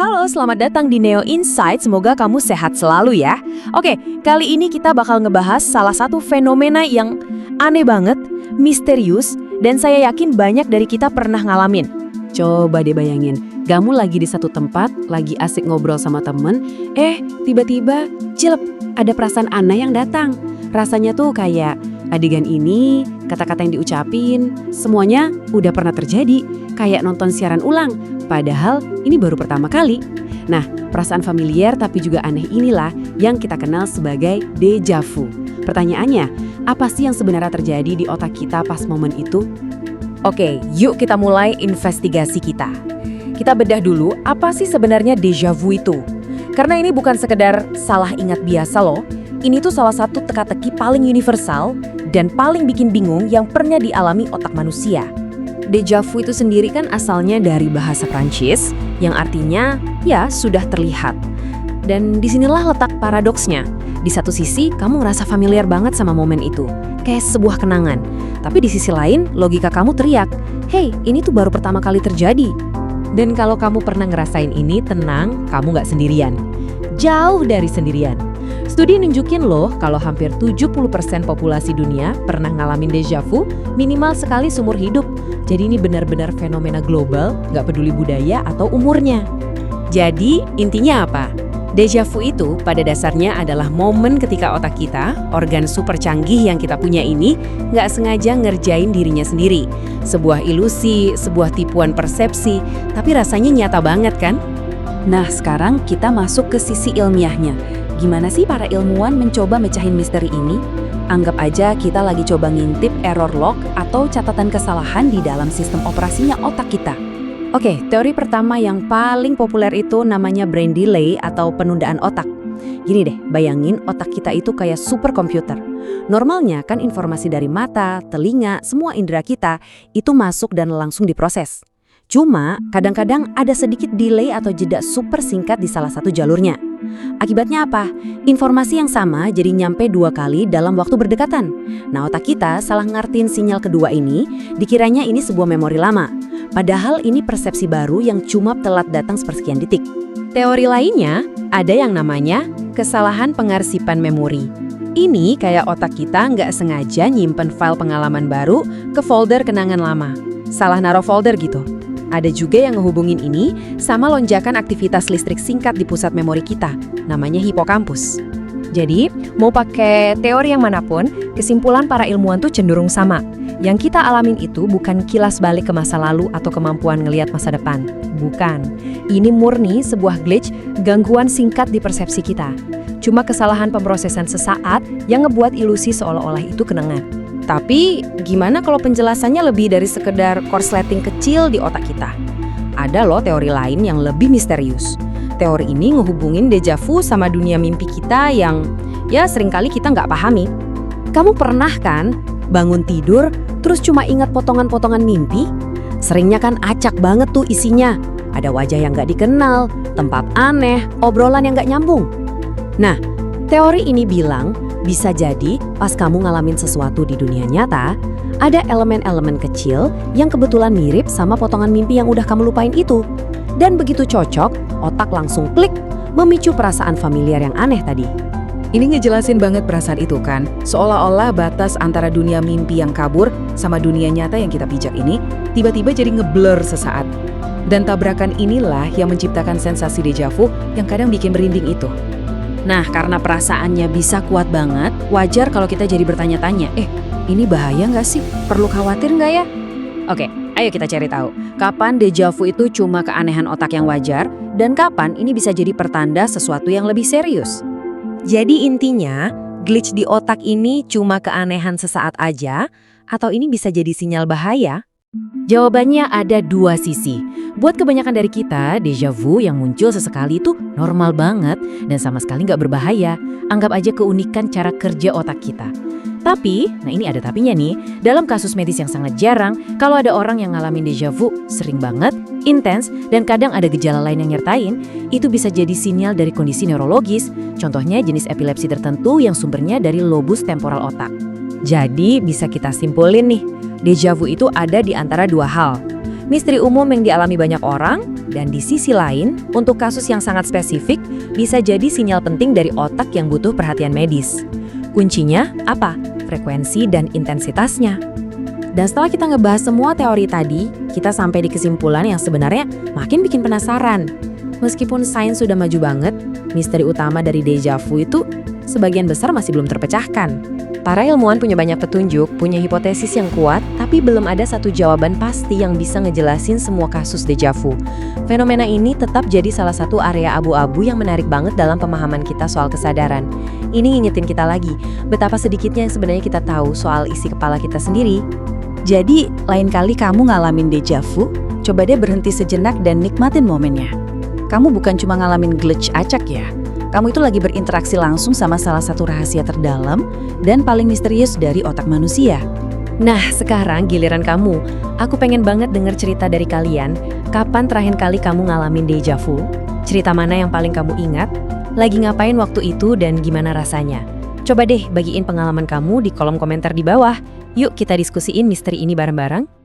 Halo, selamat datang di Neo Insight. Semoga kamu sehat selalu ya. Oke, kali ini kita bakal ngebahas salah satu fenomena yang aneh banget, misterius, dan saya yakin banyak dari kita pernah ngalamin. Coba deh bayangin, kamu lagi di satu tempat, lagi asik ngobrol sama temen, tiba-tiba, cilep, ada perasaan aneh yang datang. Rasanya tuh kayak adegan ini, kata-kata yang diucapin, semuanya udah pernah terjadi, kayak nonton siaran ulang. Padahal ini baru pertama kali. Nah, perasaan familiar tapi juga aneh inilah yang kita kenal sebagai déjà vu. Pertanyaannya, apa sih yang sebenarnya terjadi di otak kita pas momen itu? Oke, yuk kita mulai investigasi kita. Kita bedah dulu apa sih sebenarnya déjà vu itu. Karena ini bukan sekedar salah ingat biasa loh. Ini tuh salah satu teka-teki paling universal dan paling bikin bingung yang pernah dialami otak manusia. Déjà vu itu sendiri kan asalnya dari bahasa Prancis yang artinya ya sudah terlihat. Dan disinilah letak paradoksnya. Di satu sisi kamu ngerasa familiar banget sama momen itu, kayak sebuah kenangan. Tapi di sisi lain logika kamu teriak, "Hey, ini tuh baru pertama kali terjadi." Dan kalau kamu pernah ngerasain ini, tenang, kamu nggak sendirian. Jauh dari sendirian. Studi nunjukin loh kalau hampir 70% populasi dunia pernah ngalamin déjà vu minimal sekali seumur hidup. Jadi ini benar-benar fenomena global, nggak peduli budaya atau umurnya. Jadi intinya apa? Déjà vu itu pada dasarnya adalah momen ketika otak kita, organ super canggih yang kita punya ini, nggak sengaja ngerjain dirinya sendiri. Sebuah ilusi, sebuah tipuan persepsi, tapi rasanya nyata banget kan? Nah, sekarang kita masuk ke sisi ilmiahnya. Gimana sih para ilmuwan mencoba mecahin misteri ini? Anggap aja kita lagi coba ngintip error log atau catatan kesalahan di dalam sistem operasinya otak kita. Oke, teori pertama yang paling populer itu namanya brain delay atau penundaan otak. Gini deh, bayangin otak kita itu kayak superkomputer. Normalnya kan informasi dari mata, telinga, semua indera kita itu masuk dan langsung diproses. Cuma kadang-kadang ada sedikit delay atau jeda super singkat di salah satu jalurnya. Akibatnya apa? Informasi yang sama jadi nyampe 2 kali dalam waktu berdekatan. Nah, otak kita salah ngertiin sinyal kedua ini, dikiranya ini sebuah memori lama. Padahal ini persepsi baru yang cuma telat datang sepersekian detik. Teori lainnya, ada yang namanya kesalahan pengarsipan memori. Ini kayak otak kita nggak sengaja nyimpen file pengalaman baru ke folder kenangan lama. Salah naruh folder gitu. Ada juga yang ngehubungin ini sama lonjakan aktivitas listrik singkat di pusat memori kita, namanya hipokampus. Jadi, mau pakai teori yang manapun, kesimpulan para ilmuwan tuh cenderung sama. Yang kita alamin itu bukan kilas balik ke masa lalu atau kemampuan ngelihat masa depan. Bukan. Ini murni sebuah glitch, gangguan singkat di persepsi kita. Cuma kesalahan pemrosesan sesaat yang ngebuat ilusi seolah-olah itu kenangan. Tapi gimana kalau penjelasannya lebih dari sekedar korsleting kecil di otak kita? Ada loh teori lain yang lebih misterius. Teori ini ngehubungin déjà vu sama dunia mimpi kita yang ya seringkali kita nggak pahami. Kamu pernah kan bangun tidur terus cuma ingat potongan-potongan mimpi? Seringnya kan acak banget tuh isinya. Ada wajah yang nggak dikenal, tempat aneh, obrolan yang nggak nyambung. Nah, teori ini bilang bisa jadi pas kamu ngalamin sesuatu di dunia nyata, ada elemen-elemen kecil yang kebetulan mirip sama potongan mimpi yang udah kamu lupain itu. Dan begitu cocok, otak langsung klik, memicu perasaan familiar yang aneh tadi. Ini ngejelasin banget perasaan itu kan, seolah-olah batas antara dunia mimpi yang kabur sama dunia nyata yang kita pijak ini tiba-tiba jadi ngeblur sesaat. Dan tabrakan inilah yang menciptakan sensasi déjà vu yang kadang bikin merinding itu. Nah, karena perasaannya bisa kuat banget, wajar kalau kita jadi bertanya-tanya, ini bahaya nggak sih? Perlu khawatir nggak ya? Oke, ayo kita cari tahu. Kapan déjà vu itu cuma keanehan otak yang wajar, dan kapan ini bisa jadi pertanda sesuatu yang lebih serius? Jadi intinya, glitch di otak ini cuma keanehan sesaat aja, atau ini bisa jadi sinyal bahaya? Jawabannya ada 2 sisi. Buat kebanyakan dari kita, déjà vu yang muncul sesekali itu normal banget dan sama sekali nggak berbahaya. Anggap aja keunikan cara kerja otak kita. Tapi, nah ini ada tapinya nih, dalam kasus medis yang sangat jarang, kalau ada orang yang ngalamin déjà vu sering banget, intens, dan kadang ada gejala lain yang nyertain, itu bisa jadi sinyal dari kondisi neurologis, contohnya jenis epilepsi tertentu yang sumbernya dari lobus temporal otak. Jadi bisa kita simpulin nih, déjà vu itu ada di antara 2 hal. Misteri umum yang dialami banyak orang, dan di sisi lain, untuk kasus yang sangat spesifik, bisa jadi sinyal penting dari otak yang butuh perhatian medis. Kuncinya apa? Frekuensi dan intensitasnya. Dan setelah kita ngebahas semua teori tadi, kita sampai di kesimpulan yang sebenarnya makin bikin penasaran. Meskipun sains sudah maju banget, misteri utama dari deja vu itu sebagian besar masih belum terpecahkan. Para ilmuwan punya banyak petunjuk, punya hipotesis yang kuat, tapi belum ada satu jawaban pasti yang bisa ngejelasin semua kasus deja vu. Fenomena ini tetap jadi salah satu area abu-abu yang menarik banget dalam pemahaman kita soal kesadaran. Ini ngingetin kita lagi, betapa sedikitnya yang sebenarnya kita tahu soal isi kepala kita sendiri. Jadi, lain kali kamu ngalamin deja vu, coba deh berhenti sejenak dan nikmatin momennya. Kamu bukan cuma ngalamin glitch acak ya. Kamu itu lagi berinteraksi langsung sama salah satu rahasia terdalam dan paling misterius dari otak manusia. Nah, sekarang giliran kamu. Aku pengen banget denger cerita dari kalian. Kapan terakhir kali kamu ngalamin deja vu? Cerita mana yang paling kamu ingat? Lagi ngapain waktu itu dan gimana rasanya? Coba deh bagiin pengalaman kamu di kolom komentar di bawah. Yuk kita diskusiin misteri ini bareng-bareng.